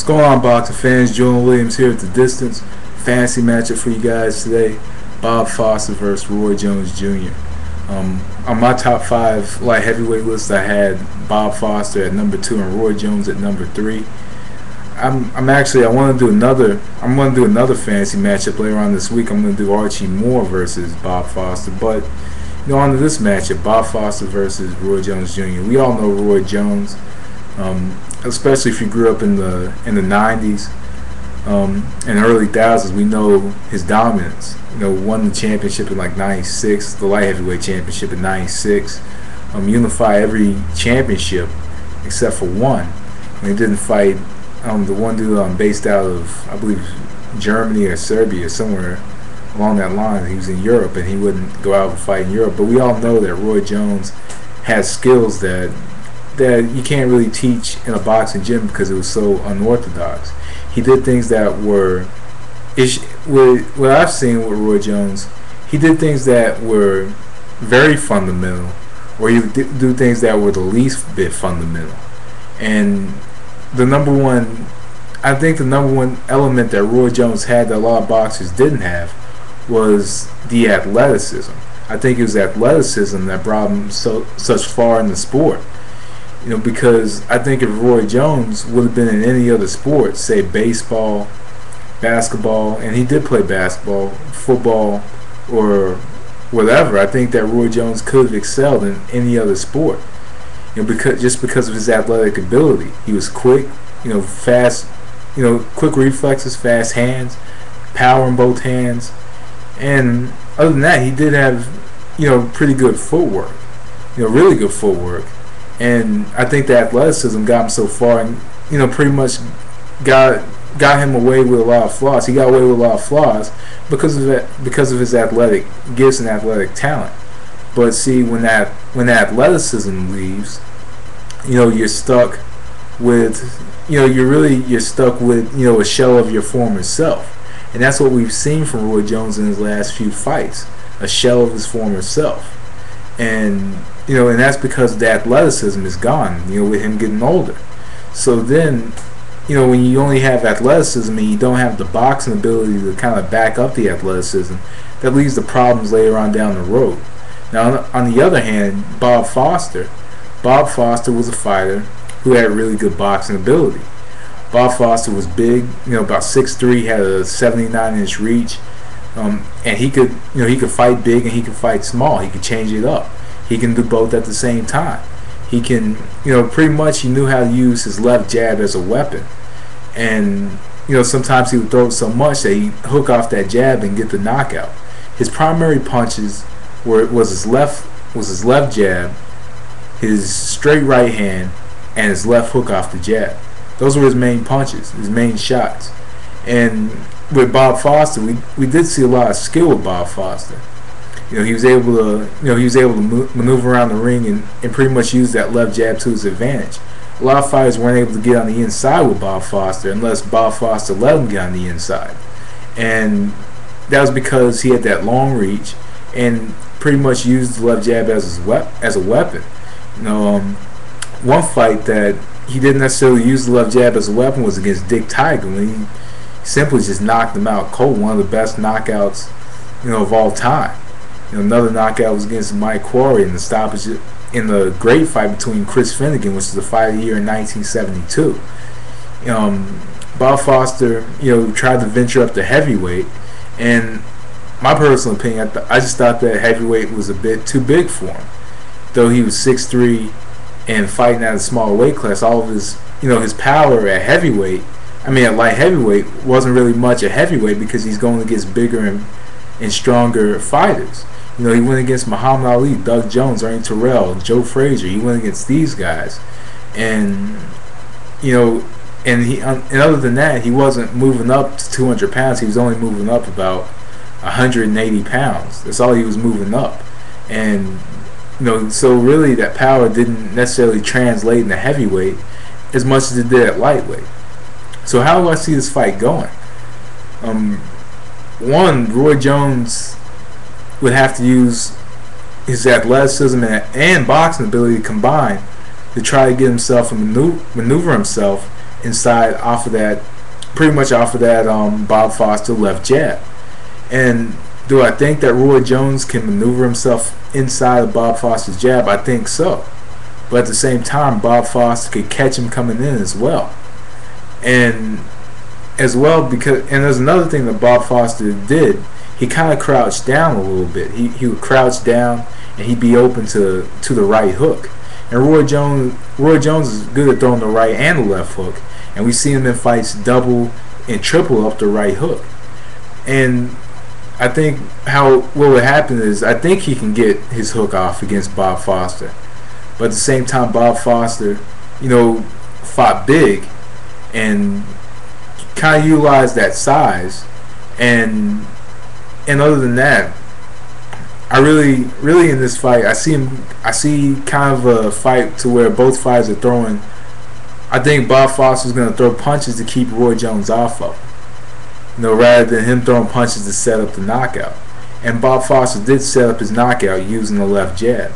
What's going on, boxing fans? Julian Williams here at The Distance. Fantasy matchup for you guys today. Bob Foster versus Roy Jones Jr. On my top 5 light heavyweight list, I had Bob Foster at number 2 and Roy Jones at number 3. I want to do another fantasy matchup later on this week. I'm going to do Archie Moore versus Bob Foster. But on to this matchup, Bob Foster versus Roy Jones Jr. We all know Roy Jones, especially if you grew up in the 90s and early thousands. We know his dominance. Won the championship in like '96, the light heavyweight championship in '96. Unified every championship except for one. He didn't fight the one dude based out of, I believe, Germany or Serbia, somewhere along that line. He was in Europe and he wouldn't go out and fight in Europe. But we all know that Roy Jones has skills that you can't really teach in a boxing gym because it was so unorthodox. He did things that were, what I've seen with Roy Jones, he did things that were very fundamental, or he would do things that were the least bit fundamental. And I think the number one element that Roy Jones had that a lot of boxers didn't have was the athleticism. I think it was athleticism that brought him such far in the sport. Because I think if Roy Jones would have been in any other sport, say baseball, basketball, and he did play basketball, football, or whatever, I think that Roy Jones could have excelled in any other sport. Because of his athletic ability. He was quick, fast, quick reflexes, fast hands, power in both hands, and other than that, he did have, pretty good footwork, really good footwork. And I think the athleticism got him so far, and pretty much got him away with a lot of flaws. He got away with a lot of flaws because of his athletic gifts and athletic talent. But see, when athleticism leaves, you're stuck with you're stuck with a shell of your former self, and that's what we've seen from Roy Jones in his last few fights, a shell of his former self. And and that's because the athleticism is gone, with him getting older. So then, when you only have athleticism and you don't have the boxing ability to kind of back up the athleticism, that leads to problems later on down the road. Now, on the other hand, Bob Foster was a fighter who had really good boxing ability. Bob Foster was big, about 6'3", had a 79-inch reach, and he could fight big and he could fight small. He could change it up. He can do both at the same time. He can, pretty much he knew how to use his left jab as a weapon. And, sometimes he would throw it so much that he'd hook off that jab and get the knockout. His primary punches was his left jab, his straight right hand, and his left hook off the jab. Those were his main punches, his main shots. And with Bob Foster, we did see a lot of skill with Bob Foster. He was able to maneuver around the ring and pretty much use that left jab to his advantage. A lot of fighters weren't able to get on the inside with Bob Foster unless Bob Foster let them get on the inside, and that was because he had that long reach and pretty much used the left jab as a weapon. One fight that he didn't necessarily use the left jab as a weapon was against Dick Tiger, when he simply just knocked him out cold. One of the best knockouts of all time. Another knockout was against Mike Quarry in the stoppage in the great fight between Chris Finnegan, which is the fight of the year in 1972. Bob Foster, tried to venture up to heavyweight, and my personal opinion, I just thought that heavyweight was a bit too big for him. Though he was 6'3" and fighting at a smaller weight class, all of his, his power at heavyweight, at light heavyweight, wasn't really much at heavyweight because he's going against bigger and stronger fighters. He went against Muhammad Ali, Doug Jones, Ernie Terrell, Joe Frazier. He went against these guys, and and other than that, he wasn't moving up to 200 pounds. He was only moving up about 180 pounds. That's all he was moving up, and so really that power didn't necessarily translate into heavyweight as much as it did at lightweight. So how do I see this fight going? One, Roy Jones would have to use his athleticism and boxing ability combined to try to get himself and maneuver himself inside off of that, pretty much off of that Bob Foster left jab. And do I think that Roy Jones can maneuver himself inside of Bob Foster's jab? I think so. But at the same time, Bob Foster could catch him coming in as well. And as well, because, and there's another thing that Bob Foster did. He kind of crouched down a little bit. He would crouch down and he'd be open to the right hook. And Roy Jones is good at throwing the right and the left hook. And we see him in fights double and triple up the right hook. And I think what would happen is, I think he can get his hook off against Bob Foster. But at the same time, Bob Foster, fought big and kind of utilized that size. And other than that, I really in this fight, I see kind of a fight to where both fighters are throwing. I think Bob Foster's going to throw punches to keep Roy Jones off of him, rather than him throwing punches to set up the knockout. And Bob Foster did set up his knockout using the left jab.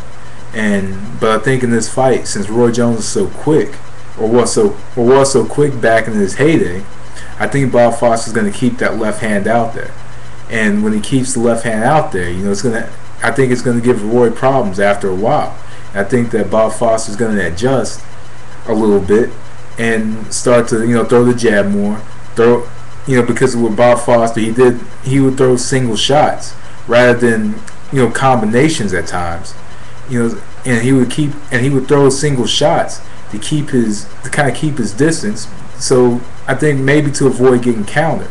But I think in this fight, since Roy Jones is so quick, or was so quick back in his heyday, I think Bob Foster's going to keep that left hand out there. And when he keeps the left hand out there, I think it's going to give Roy problems after a while. And I think that Bob Foster's going to adjust a little bit and start to throw the jab more. Because with Bob Foster, he would throw single shots rather than combinations at times. And he would throw single shots to kind of keep his distance. So I think maybe to avoid getting countered.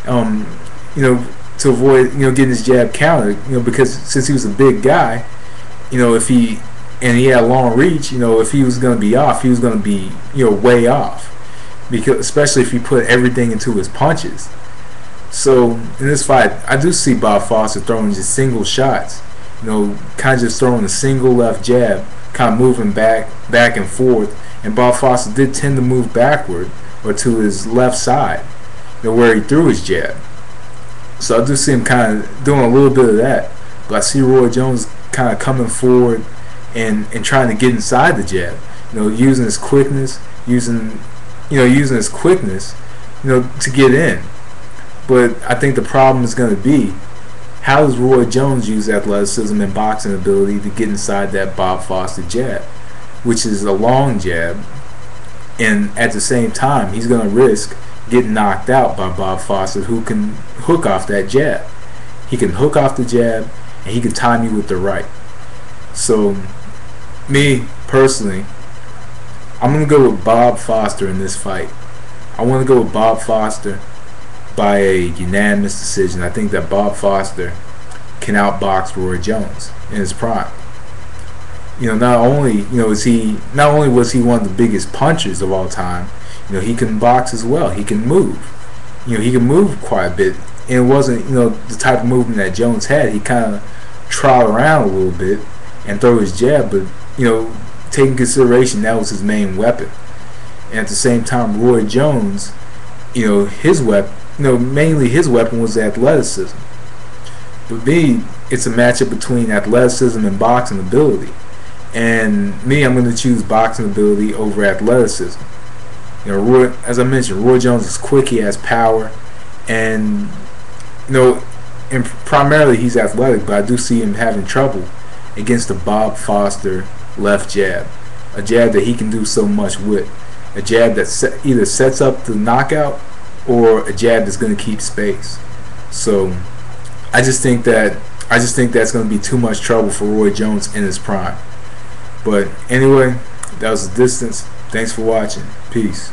To avoid getting his jab countered. Because since he was a big guy, if he had long reach, if he was going to be off, he was going to be way off. Because especially if he put everything into his punches. So in this fight, I do see Bob Foster throwing just single shots. Kind of just throwing a single left jab, kind of moving back and forth. And Bob Foster did tend to move backward or to his left side, where he threw his jab. So I do see him kind of doing a little bit of that. But I see Roy Jones kind of coming forward and trying to get inside the jab. Using his quickness, using his quickness, to get in. But I think the problem is going to be, how does Roy Jones use athleticism and boxing ability to get inside that Bob Foster jab, which is a long jab, and at the same time he's going to risk getting knocked out by Bob Foster, who can hook off that jab. He can hook off the jab and he can time you with the right. So me personally, I'm going to go with Bob Foster in this fight. I want to go with Bob Foster by a unanimous decision. I think that Bob Foster can outbox Roy Jones in his prime. Not only was he one of the biggest punchers of all time, he can box as well. He can move. He can move quite a bit. And it wasn't the type of movement that Jones had. He kind of trot around a little bit and throw his jab, but taking consideration that was his main weapon. And at the same time, Roy Jones, his weapon, mainly his weapon was athleticism. But me, it's a matchup between athleticism and boxing ability. And me, I'm going to choose boxing ability over athleticism. As I mentioned, Roy Jones is quick, he has power, and and primarily he's athletic, but I do see him having trouble against the Bob Foster left jab, a jab that he can do so much with, a jab that either sets up the knockout or a jab that's going to keep space. So I just think that's going to be too much trouble for Roy Jones in his prime. But anyway, that was the distance. Thanks for watching. Peace.